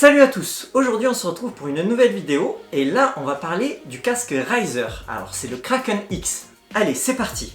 Salut à tous, aujourd'hui on se retrouve pour une nouvelle vidéo et là on va parler du casque Razer. Alors c'est le Kraken X. Allez, c'est parti.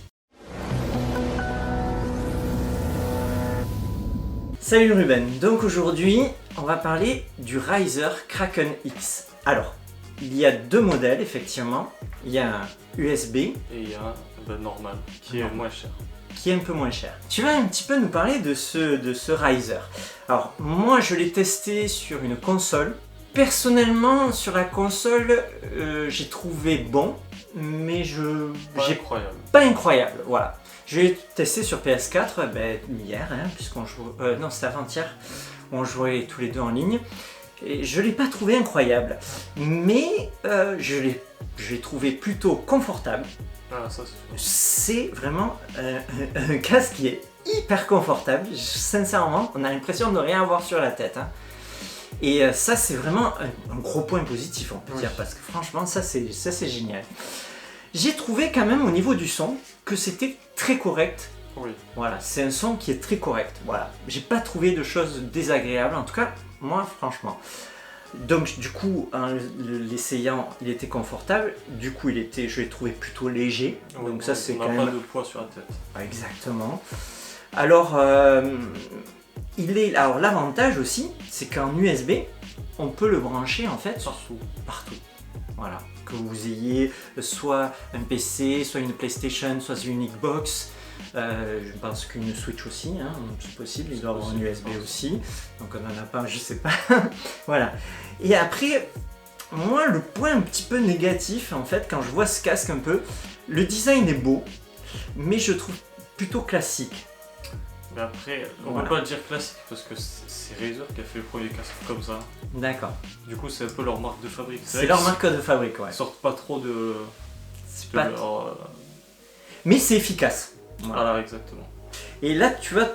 Salut Ruben, donc aujourd'hui on va parler du Razer Kraken X. Alors, il y a deux modèles effectivement, il y a un USB et il y a un normal qui est moins cher. Qui est un peu moins cher. Tu vas un petit peu nous parler de ce Razer. Alors moi je l'ai testé sur une console. Personnellement sur la console j'ai trouvé bon, mais pas incroyable, voilà. Je l'ai testé sur PS4 hier, puisqu'on joue, non c'était avant-hier, on jouait tous les deux en ligne. Et je l'ai pas trouvé incroyable, mais je l'ai trouvé plutôt confortable. Ah, ça c'est vraiment un casque qui est hyper confortable. Sincèrement, on a l'impression de ne rien avoir sur la tête. Hein. Et ça, c'est vraiment un gros point positif, on peut dire, parce que franchement, ça c'est génial. J'ai trouvé quand même au niveau du son que c'était très correct. Oui. Voilà, c'est un son qui est très correct. Voilà, j'ai pas trouvé de choses désagréables, en tout cas, moi, franchement. Donc du coup, en l'essayant, il était confortable. Du coup, je l'ai trouvé plutôt léger. Oui, donc ça, c'est quand même... pas de poids sur la tête. Exactement. Alors, alors l'avantage aussi, c'est qu'en USB, on peut le brancher en fait partout. Voilà. Que vous ayez soit un PC, soit une PlayStation, soit une Xbox. Je pense qu'une Switch aussi, hein, c'est possible, il doit avoir un USB aussi, donc on n'en a pas, je sais pas. Voilà. Et après, moi le point un petit peu négatif en fait, quand je vois ce casque un peu, le design est beau, mais je trouve plutôt classique. Mais après, on ne peut pas dire classique parce que c'est Razer qui a fait le premier casque comme ça. D'accord. Du coup, c'est un peu leur marque de fabrique. C'est leur marque de fabrique, ouais. Ils sortent pas trop de... Mais c'est efficace. Voilà, exactement. Et là, tu vas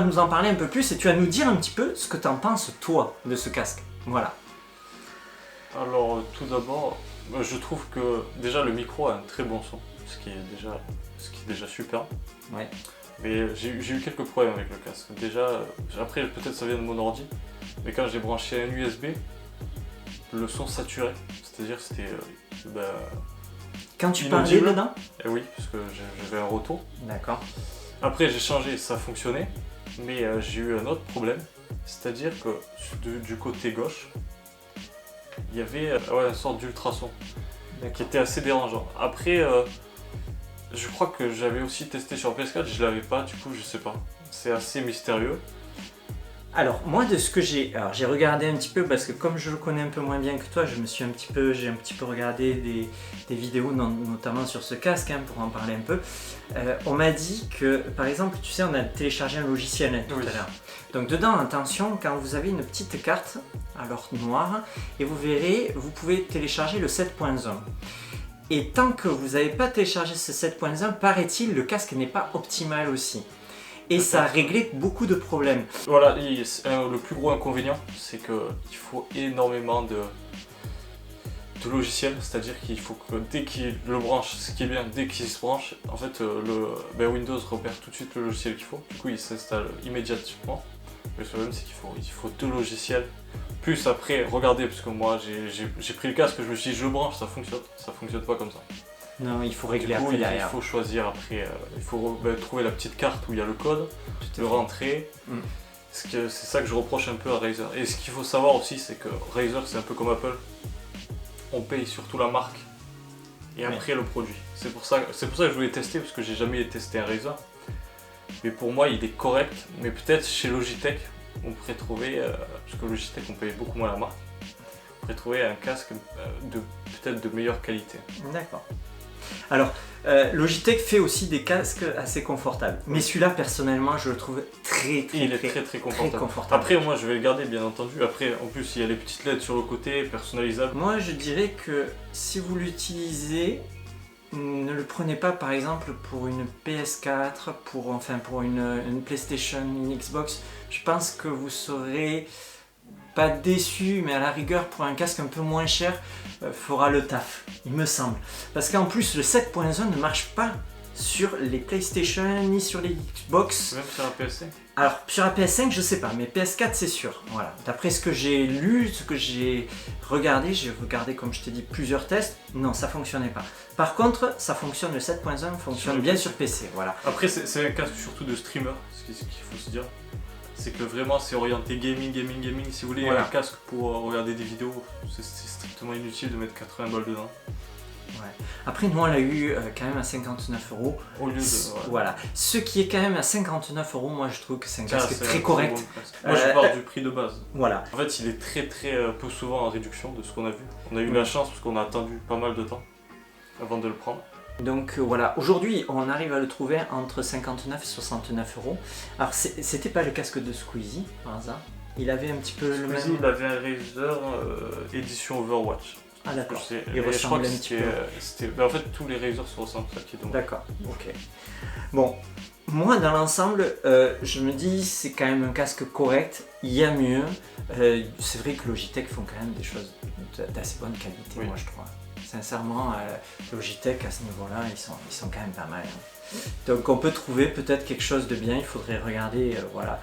nous en parler un peu plus et tu vas nous dire un petit peu ce que tu en penses, toi, de ce casque. Voilà. Alors, tout d'abord, je trouve que déjà le micro a un très bon son, ce qui est déjà super. Ouais. Mais j'ai eu quelques problèmes avec le casque. Déjà, après, peut-être ça vient de mon ordi, mais quand j'ai branché un USB, le son saturait. C'est-à-dire que c'était... Quand tu parlais dedans ? Oui, parce que j'avais un retour. D'accord. Après j'ai changé, ça fonctionnait, mais j'ai eu un autre problème, c'est-à-dire que du côté gauche, il y avait une sorte d'ultrason qui était assez dérangeant. Après, je crois que j'avais aussi testé sur PS4, je l'avais pas, du coup je sais pas. C'est assez mystérieux. Alors moi de ce que j'ai regardé un petit peu parce que comme je le connais un peu moins bien que toi, j'ai un petit peu regardé des vidéos notamment sur ce casque pour en parler un peu. On m'a dit que par exemple, tu sais, on a téléchargé un logiciel tout à l'heure. Donc dedans, attention, quand vous avez une petite carte alors noire et vous verrez, vous pouvez télécharger le 7.1. Et tant que vous n'avez pas téléchargé ce 7.1, paraît-il, le casque n'est pas optimal aussi. Et ça a réglé beaucoup de problèmes. Voilà, le plus gros inconvénient, c'est qu'il faut énormément de logiciels, c'est-à-dire qu'il faut que dès qu'il le branche, ce qui est bien, dès qu'il se branche, en fait, Windows repère tout de suite le logiciel qu'il faut, du coup il s'installe immédiatement. Le problème, c'est qu'il faut deux logiciels. Plus après, regardez, parce que moi j'ai pris le casque, je me suis dit je le branche, ça fonctionne pas comme ça. Non, il faut régler après derrière. Il faut choisir après, il faut trouver la petite carte où il y a le code, le rentrer. C'est ça que je reproche un peu à Razer. Et ce qu'il faut savoir aussi, c'est que Razer, c'est un peu comme Apple. On paye surtout la marque et après le produit. C'est pour ça que je voulais tester, parce que j'ai jamais testé un Razer. Mais pour moi, il est correct. Mais peut-être chez Logitech, on pourrait trouver, parce que Logitech, on paye beaucoup moins la marque, on pourrait trouver un casque peut-être de meilleure qualité. D'accord. Alors, Logitech fait aussi des casques assez confortables. Mais celui-là, personnellement, je le trouve très confortable. Après, moi, je vais le garder, bien entendu. Après, en plus, il y a les petites LED sur le côté, personnalisables. Moi, je dirais que si vous l'utilisez, ne le prenez pas, par exemple, pour une PS4, pour une PlayStation, une Xbox. Je pense que vous serez... pas déçu, mais à la rigueur pour un casque un peu moins cher, fera le taf, il me semble. Parce qu'en plus le 7.1 ne marche pas sur les PlayStation ni sur les Xbox. Même sur la PS5. Alors sur la PS5 je sais pas, mais PS4 c'est sûr. Voilà. D'après ce que j'ai lu, ce que j'ai regardé comme je t'ai dit plusieurs tests, non ça fonctionnait pas. Par contre ça fonctionne, le 7.1 fonctionne bien sur PC. Voilà. Après c'est un casque surtout de streamer, ce qu'il faut se dire. C'est que vraiment c'est orienté gaming. Si vous voulez voilà. Un casque pour regarder des vidéos, c'est strictement inutile de mettre 80 balles dedans. Ouais. Après nous on l'a eu quand même à 59 €. Au lieu de... Voilà. Ce qui est quand même à 59 €, moi je trouve que c'est un casque très correct. Bon casque. Moi je pars du prix de base. Voilà. En fait il est très peu souvent en réduction de ce qu'on a vu. On a eu la chance parce qu'on a attendu pas mal de temps avant de le prendre. Donc voilà, aujourd'hui on arrive à le trouver entre 59 et 69 €. Alors c'était pas le casque de Squeezie par hasard. Il avait un petit peu le même... Il avait un Razer édition Overwatch. Ah d'accord, il ressemblait un petit peu. Mais en fait tous les Razer se ressemblent, ça qui est dommage. D'accord, ok. Bon, moi dans l'ensemble, je me dis c'est quand même un casque correct, il y a mieux. C'est vrai que Logitech font quand même des choses d'assez bonne qualité, moi je trouve. Sincèrement, Logitech à ce niveau-là, ils sont quand même pas mal. Hein. Donc on peut trouver peut-être quelque chose de bien, il faudrait regarder, voilà.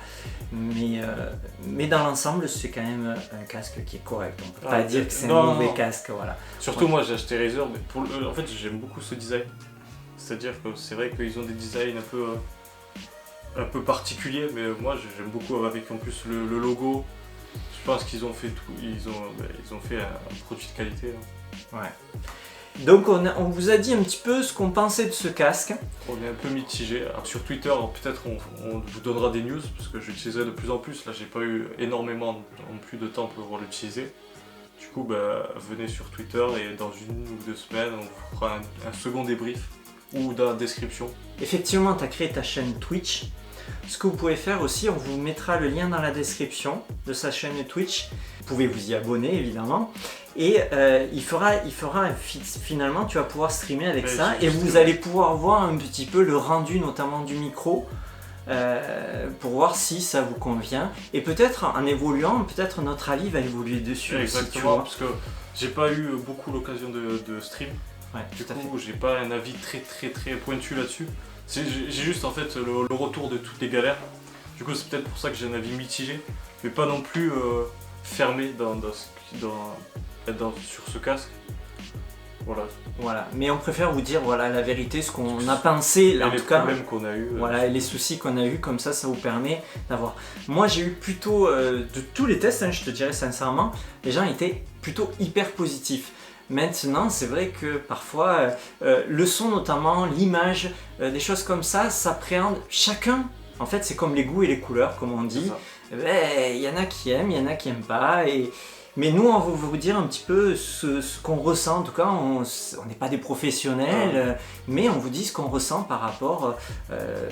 Mais dans l'ensemble, c'est quand même un casque qui est correct. On peut pas dire que c'est un mauvais casque, voilà. Surtout moi j'ai acheté Razer, mais en fait j'aime beaucoup ce design. C'est-à-dire que c'est vrai qu'ils ont des designs un peu particuliers, mais moi j'aime beaucoup avec en plus le logo. Je pense qu'ils ont fait tout, ils ont fait un produit de qualité. Hein. Ouais. Donc on vous a dit un petit peu ce qu'on pensait de ce casque. On est un peu mitigé. Alors, sur Twitter, peut-être on vous donnera des news parce que j'utiliserai de plus en plus. Là, j'ai pas eu énormément non plus de temps pour l'utiliser. Du coup, venez sur Twitter et dans 1 ou 2 semaines, on vous fera un second débrief ou dans la description. Effectivement, tu as créé ta chaîne Twitch. Ce que vous pouvez faire aussi, on vous mettra le lien dans la description de sa chaîne Twitch. Vous pouvez vous y abonner évidemment. Et finalement, tu vas pouvoir streamer avec ça et vous allez pouvoir voir un petit peu le rendu notamment du micro pour voir si ça vous convient. Et peut-être en évoluant, peut-être notre avis va évoluer dessus. Exactement, parce que j'ai pas eu beaucoup l'occasion de stream. Ouais, du coup, j'ai pas un avis très pointu là-dessus. J'ai juste en fait le retour de toutes les galères. Du coup, c'est peut-être pour ça que j'ai un avis mitigé, mais pas non plus fermé sur ce casque. Voilà. Mais on préfère vous dire voilà la vérité, ce qu'on a pensé, en tout cas, les problèmes qu'on a eu. Voilà, et les soucis qu'on a eu, comme ça vous permet d'avoir. Moi j'ai eu plutôt, de tous les tests, hein, je te dirais sincèrement, les gens étaient plutôt hyper positifs. Maintenant, c'est vrai que parfois, le son notamment, l'image, des choses comme ça, s'appréhende chacun. En fait, c'est comme les goûts et les couleurs, comme on dit. Il y en a qui aiment, il y en a qui n'aiment pas. Mais nous, on va vous dire un petit peu ce qu'on ressent. En tout cas, on n'est pas des professionnels, mais on vous dit ce qu'on ressent par rapport,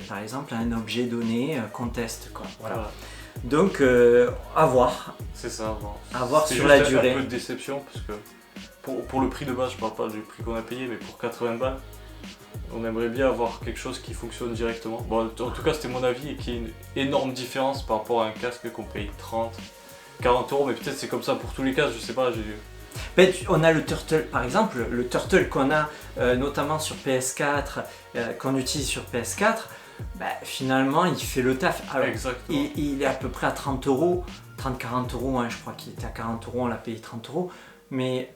par exemple, à un objet donné qu'on teste. Voilà. Donc, à voir. C'est ça, à voir sur la durée. C'est un peu de déception, parce que pour le prix de base, je parle pas du prix qu'on a payé, mais pour 80 balles, on aimerait bien avoir quelque chose qui fonctionne directement. Bon, en tout cas, c'était mon avis et qu'il y ait une énorme différence par rapport à un casque qu'on paye 30, 40 €, mais peut-être c'est comme ça pour tous les casques, je sais pas. On a le Turtle, par exemple, le Turtle qu'on a notamment sur PS4, qu'on utilise sur PS4, finalement il fait le taf. Alors, il est à peu près à 30 €, 30-40 €, hein, je crois qu'il était à 40 €, on l'a payé 30 €, mais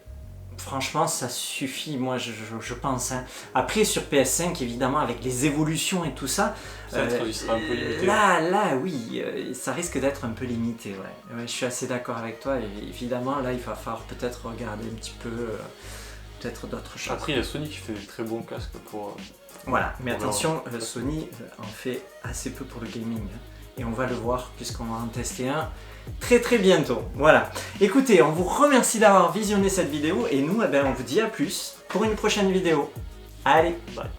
franchement ça suffit, moi je pense. Hein. Après sur PS5 évidemment avec les évolutions et tout ça, il sera un peu limité. Là oui, ça risque d'être un peu limité. Ouais, je suis assez d'accord avec toi, et évidemment là il va falloir peut-être regarder un petit peu peut-être d'autres choses. Après il y a Sony qui fait des très bons casques pour... Voilà, mais attention, Sony en fait assez peu pour le gaming. Hein. Et on va le voir puisqu'on va en tester un très bientôt. Voilà. Écoutez, on vous remercie d'avoir visionné cette vidéo et nous, on vous dit à plus pour une prochaine vidéo. Allez, bye.